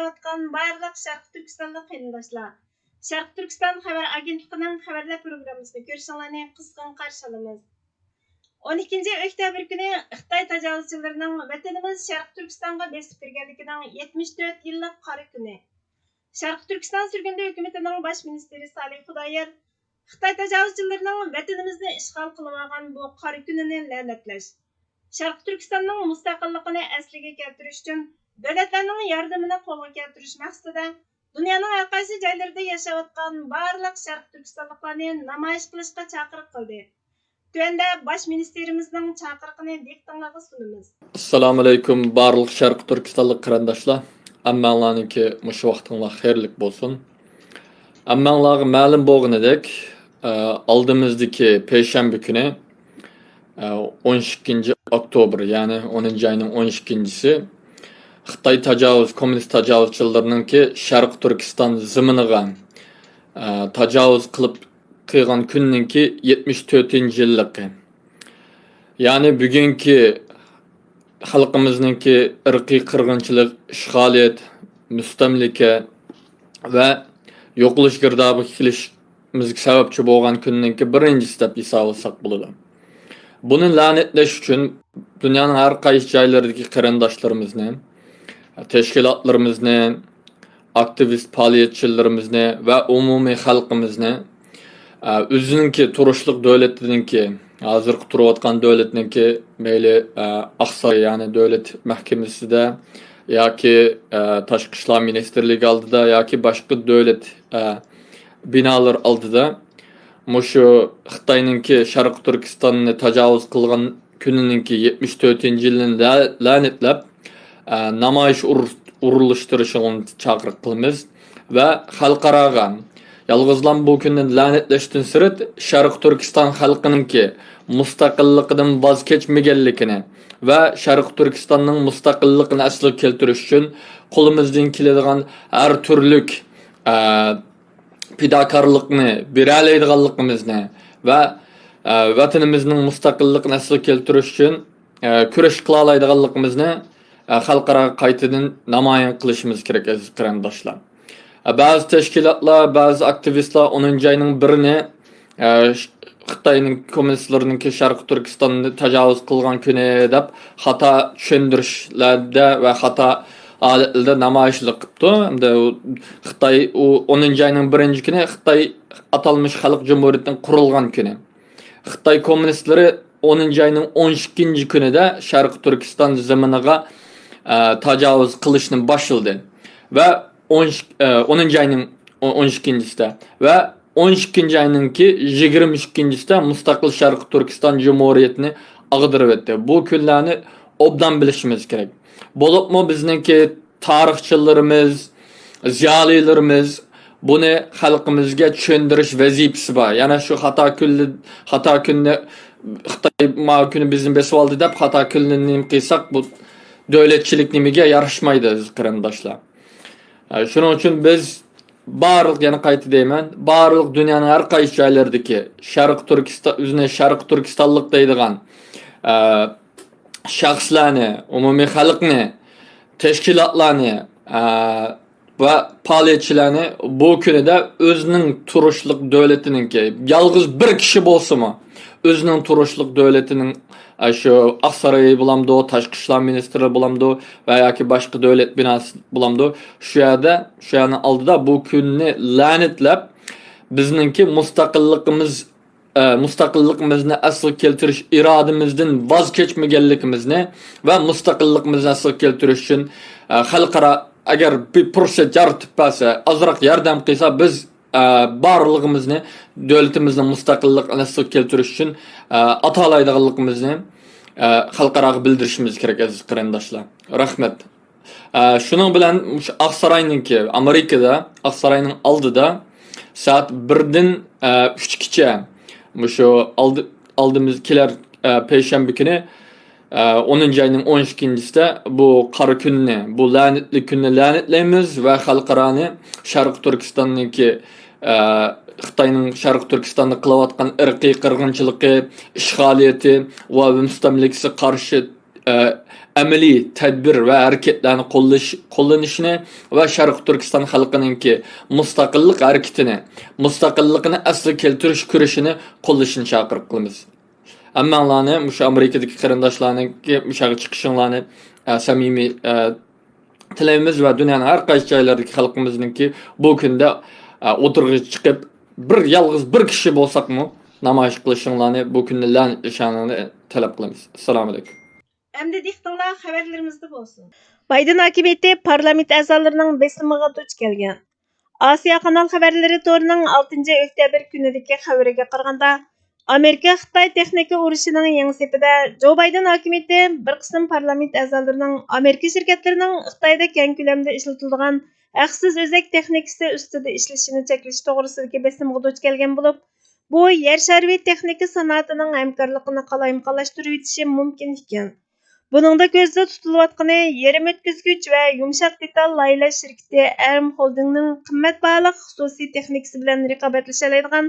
yaşayotgan barliq Şərq Türkistanlıq qarindoshlar. Şərq Türkistan xəbər agentliğinin xəbərlər proqrammasını görüşünüzü qızğın qarşı alırıq. 12 oktyabr günü Xitay təcavüzçilərinin vətənimiz Şərq Türkistanğa besib kirganligining 74 yillik qara kuni. Şərq Türkistan sürgündü hökumətinin baş ministri Salih Xudoyer Xitay təcavüzçilərinin vətənimizni işğal qılıb alğan bu qara gününü lənətləş. Şərq Türkistanның müstəqilligini əsliga keltirish uchun davlatlarning yordamini qo'lga keltirish maqsadida dunyoning har qaysi joylarida yashayotgan barliq Şərq Türkistanliklarni namoyish qilishga chaqiriq qildi. Tuanda bosh ministerimizning chaqiriqini diqqatingizga sunamiz. Assalomu alaykum barliq Şərq Türkistanlik qarindoshlar. Hammanglarniki mush vaqtinglar xayrlik bo'lsin. Hammanglarga ma'lum bo'lganidek, oldimizdagi payshanba kuni 12 oktyabr, yani 10 ayning 12-si Xitoy kommunist tajovuzchilarininki Sharq Turkiston ziminiga tajovuz qilgan kunninki 74-yilligi. Yani bugungi xalqimizningki irqiy qirg'inchilik, ishg'oliyat, mustamlika va yo'qolish girdobiga kelishimizga sababchi bo'lgan kunninki birinchisi deb hisoblasak bo'ladi. Buni la'natlash uchun dunyoning har qaysi joylaridagi qarindoshlarimizni, tashkilotlarimizni, aktivist faoliyatchilarimizni va umumiy xalqimizni o'zininki turishliq davlatininki, hozirgi turayotgan davlatninki mayli Aqsaray, ya'ni davlat mahkamasida yoki tashqi ishlar ministrligi oldida yoki boshqa davlat binolar oldida Muşu Xitayninki Şərq Türkistonni tajovuz qilgan kunininki 74-yilini la'natlab namoyish urilishtirishini chaqiriq qilamiz va xalqaroga yolg'izlan bu kunni la'natlashdan sirt Şərq Türkiston xalqininki mustaqilligidan voz kechmaganligini va Şərq Türkistonning mustaqilligini asliga keltirish uchun qo'limizdan keladigan har turlik fidokorlikni beraleydiganligimizni va vatanimizning mustaqilligini asliga keltirish uchun kurash qila oladiganligimizni xalqaro qaytadan namoyon qilishimiz kerak aziz qarindoshlar. Ba'zi tashkilotlar, ba'zi aktivistlar 10 ayning 1-ni Xitoyning kommunistlarininki Sharq Turkistonni tajovuz qilgan kuni deb xato tushuntirishlarda va xato aletinde namoyishlik qilibdi. Hamda Xitoy 10 ayning 1-kuni Xitoy atalmış xalq jumhuriyatining qurilgan kuni. Xitoy kommunistlari 10 ayning 12-kunida Sharq Turkiston zaminiga tajovuz qilishni boshladi va 10 ayning 12-sida va 12-ayningki 22-sida mustaqil Sharq Turkiston jumhuriyatini ag'dirib o'tdi. Bu kunlarni obdan bilishimiz kerak. Bo'libmi bizningki tarixchilarimiz, ziyolilarimiz buni xalqimizga tushuntirish vazifasi bor. Yana shu xato kunni Xitoy ma kuni bizni besib oldi deb xato kunni nim qilsak bu davlatchilik nimaga yarashmaydi aziz qarindoshlar. Shuning uchun biz barliq, yana qayta deyman, barliq dunyoning har qaysi joylaridagi Sharq Turkiston, o'zini Sharq Turkistonlik deydigan shaxslarni, umumiy xalqni, tashkilotlarni va faoliyatchilarni bu kunida o'zining turishliq davlatininki yolg'iz bir kishi bo'lsa-mu, o'zining turishliq davlatining shu Aqsaray bo'lamdi, tashqi ishlar ministri bo'lamdi va yoki boshqa davlat binosi bo'lamdi, shu yerni oldida bu kunni la'natlab bizningki mustaqilligimizni asliga keltirish irodamizdan voz kechmaganligimizni va mustaqilligimizni asliga keltirish uchun xalqaro agar bir fursat yaratib bersa, ozroq yordam qilsa, biz barlig'imizni davlatimizning mustaqilligini asliga keltirish uchun ata oladiganligimizni xalqaroga bildirishimiz kerak aziz qarindoshlar. Rahmat. Shuning bilan Aqsarayninki Amerikada Aqsarayning oldida soat 1dan 3gacha Şu aldığımız kelar payshanba kuni 10 ayning 12-sida bu qora kunni, bu la'natli kunni la'natlaymiz va xalqaroni Sharq Turkistonniki Xitoyning Sharq Turkistonni qilayotgan irqiy qirg'inchiligi, ishg'oliyati va mustamlikasiga qarshi amaliy tadbir va harakatlarni qo'llanishini va Sharq Turkiston xalqininki mustaqillik harakatini, mustaqilligini asli keltirish kurashini qo'llashini chaqiriq qilamiz. Ammanlarni, mushu Amerikadagi qarindoshlarniki mushaga chiqishinglarni samimiy tilaymiz va dunyoning har qaysi joylaridagi xalqimizningki bu kunda o'tirg'i chiqib bir yolg'iz bir kishi bo'lsaqmi namoyish qilishinglarni bu kunni ishonini talab qilamiz. Assalomu alaykum. Endi diqqətinizlər xəbərlərimizdə olsun. Biden hakimiyyəti parlament əzalarının besimigə duch kelgan. Asiya kanal xəbərləri toruning 6 oktyabr kunidagi xəbəriga qaraganda, Amerika-Xitoy texnika urushining yangi sepida Joe Biden hakimiyyəti bir qism parlament əzalarının Amerika şirkatlarining Xitoyda keng ko'lamda ishlatiladigan haqsiz o'zak texnikasi ustida ishlashini cheklash to'g'risidagi besimga duch kelgan bo'lib, bu yer shari texnika sanoatining hamkorligini qalayimqonlashtirib etishi mumkin ekan. Buningda ko'zda tutilayotgani yerim o'tkazgich va yumshoq detal laylash shirkati ARM Holdingning qimmatbaho xususiy texnikasi bilan raqobatlasha oladigan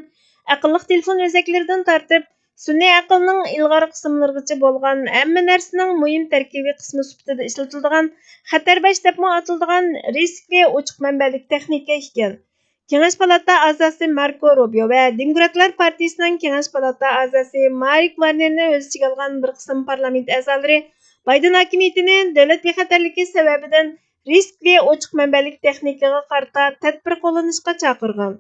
aqlli telefon o'zaklaridan tortib, sun'iy aqlning ilg'or qismlarigacha bo'lgan hamma narsaning muhim tarkibiy qismi sifatida ishlatiladigan xatarbash deb ataladigan riskli ochiq manbalik texnika ekan. Kengash palata a'zosi Marco Rubio va Demokratlar partiyasining Kengash palata a'zosi Mike Warnerni o'z ichiga olgan bir qism parlament a'zolari Biden hakimiyatini davlat bexatarligi sababidan riskli ochiq manbalik texnikaga qarata tadbir qo'llanishga chaqirgan.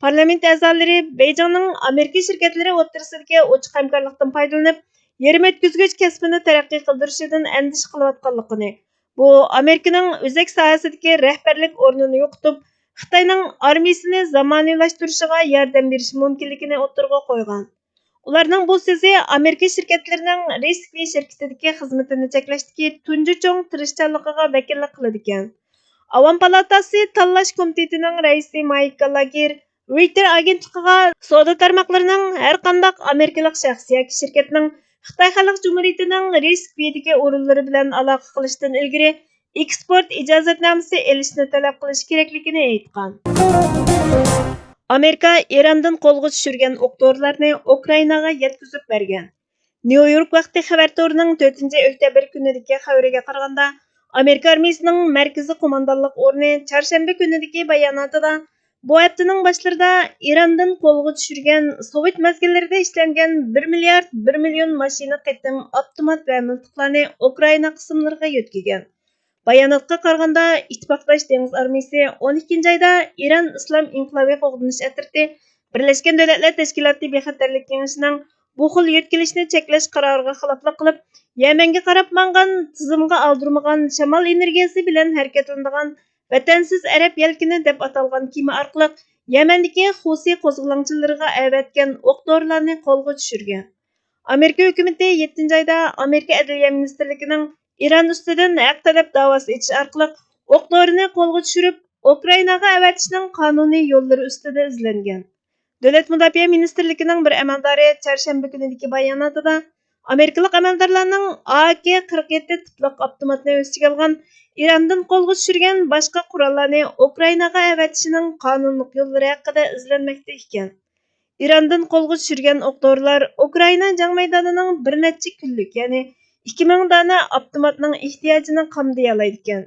Parlament a'zolari Beijingning Amerika shirkatlari o'rtasidagi ochiq hamkorlikdan foydalanib, yerim o'tkazgich kasbini taraqqiy qildirishidan andish qilayotganligini, bu Amerikaning o'zak sohasidagi rahbarlik o'rnini yo'qotib, Xitoyning armiyasini zamonaviylashtirishiga yordam berish mumkinligini o'tirg'a qo'ygan. Ularning bu so'zi Amerika shirkatlarining riskli shirkatidagi xizmatini cheklashdagi tunji cho'ng tirishchanligiga vakillik qiladi ekan. Avam palatasi tanlash komitetining raisi Mike Gallagher Reuters agentligiga savdo tarmoqlarining har qanday amerikalik shaxs yoki shirkatning Xitoy Xalq Jumhuriyatining riskdagi o'rinlari bilan aloqa qilishdan ilgari eksport ijozatnomasi olishni talab qilish kerakligini aytgan. Amerika Erondan qo'lga tushirgan o'q-dorilarni Ukrainaga yetkazib bergan. New York vaqti xabar torining 4 oktyabr kunidagi xabariga qaraganda, Amerika armiyasining markaziy qo'mondonlik o'rni chorshanba kunidagi bayonotida bu haftaning boshlarida Erondan qo'lga tushirgan Sovet mazgillarida ishlangan 1 milliard 1 million mashina qatim avtomat va miltiqlarni Ukraina qismlariga yetkazgan. Bayonotga qaraganda, ittifoqdosh dengiz armiyasi 12 oyda Eron Islom inqilobiy qo'g'dinish atriti Birlashgan Davlatlar Tashkiloti bexatarlik kengashining bu xil yetkilishni cheklash qaroriga xiloflik qilib, Yamanga qarab mangan tizimga oldirmagan shamol energiyasi bilan harakatlanadigan vatansiz arab yelkini deb atalgan kema orqali Yamandagi Xusi qo'zg'olonchilariga avatgan o'q-dorilarni qo'lga tushirgan. Amerika hukumati 7 oyda Amerika Adliya ministrligining Eron ustidan haq talab da'vosi etish orqali o'q-dorini qo'lga tushirib, Ukrainaga avatishning qonuniy yo'llari ustida izlangan. Davlat mudofaa ministrligining bir amaldori chorshanba kunidagi bayonotida Amerikalik amaldorlarning AK-47 tipli avtomatni o'z ichiga olgan Erondan qo'lga tushirgan boshqa qurollarni Ukrainaga avatishining qonuniy yo'llari haqida izlanmoqda ekan. Erondan qo'lga tushirgan o'q-dorilar Ukraina jang maydonining bir necha kunlik, ya'ni 2000 dona avtomatning ehtiyojini qamday oladi ekan.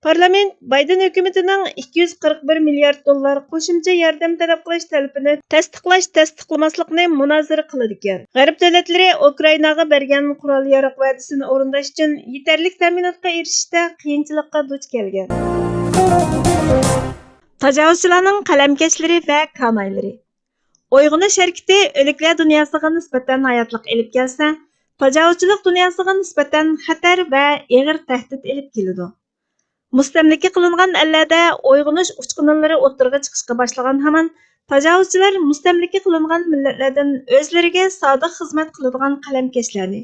Parlament Biden hukumatining 241 milliard dollar qo'shimcha yordam talab qilish talabini tasdiqlamaslikni munozara qiladi ekan. G'arb davlatlari Ukrainaga bergan qurol-yarog' va'dasini o'rindash uchun yetarli ta'minotga erishishda qiyinchilikqa duch kelgan. Tajovuzchilarning qalamkashlari va kanaylari. Uyg'unish harakati o'liklar dunyosiga nisbatan hayotlik olib kelsa, tajovuzchilik dunyosiga nisbatan xatar va og'ir tahdid olib keladi. Mustamlika qilingan ellarda uyg'unish uchqunlari o'tirg'a chiqishga boshlagan hamon tajovuzchilar mustamlika qilingan millatlardan o'zlariga sodiq xizmat qiladigan qalamkashlarni,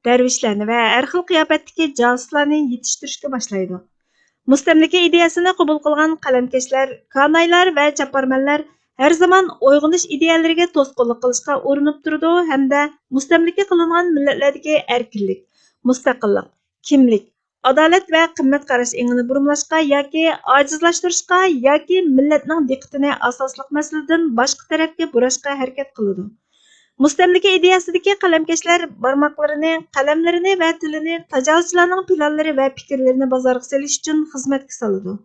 darvishlarni va har xil qiyofatdagi josuslarni yetishtirishga boshlaydi. Mustamlika ideyasini qabul qilgan qalamkashlar, kanaylar va chaparmanlar har zaman uyg'unish ideyalariga to'sqinlik qilishga urinib turdi hamda mustamlika qilingan millatlardagi erkinlik, mustaqillik, kimlik, adolat va qimmat qarash engini burumlashga yoki ojizlashtirishga yoki millatning diqqatini asosliq masaladan boshqa tarafga burashga harakat qiladi. Mustamlika ideyasidagi qalamkashlar barmoqlarini, qalamlarini va tilini tajovuzchilarning planlari va fikrlarini bozorga solish uchun xizmatga soladi.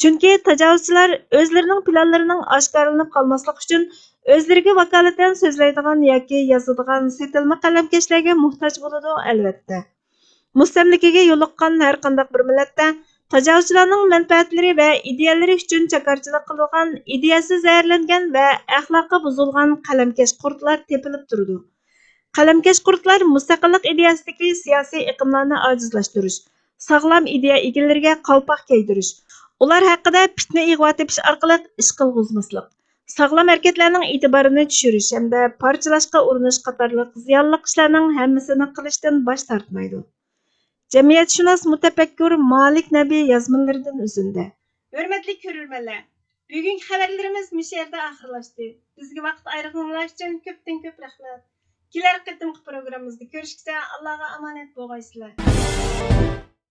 Chunki tajovuzchilar o'zlarining planlarining oshkorlanib qolmasligi uchun o'zlariga vakolatan so'zlaydigan yoki yozadigan setilma qalamkashlarga muhtoj bo'ladi albatta. Mustamlikaga yo'liqqan har qanday bir millatda tajovuzchilarning manfaatlari va ideyalari uchun chakarchilik qilgan, ideyasi zararlangan va axloqi buzilgan qalamkash qurtlar tepilib turadi. Qalamkash qurtlar mustaqillik ideyasidagi siyosiy iqimlarni ojizlashtirish, sog'lom ideya egalariga qalpoq kiydirish, ular haqida fitna ig'vo tepish orqali ish qilg'izmaslik, sog'lom harakatlarning e'tiborini tushirish hamda parchalashga urinish qatorliq ziyonli ishlarning hammasini qilishdan bosh tortmaydi. Cemiyatshunos mutafakkur Malik Nabiy yazmalardan o'zindi. Hurmatli ko'rurmanlar, bugungi xabarlarimiz bu yerda oxirlashdi. Bizga vaqt ayirganingiz uchun ko'p rahmat. Kelar qatimqi programmamizda ko'rishguncha Allohga omonat bo'lgaysizlar.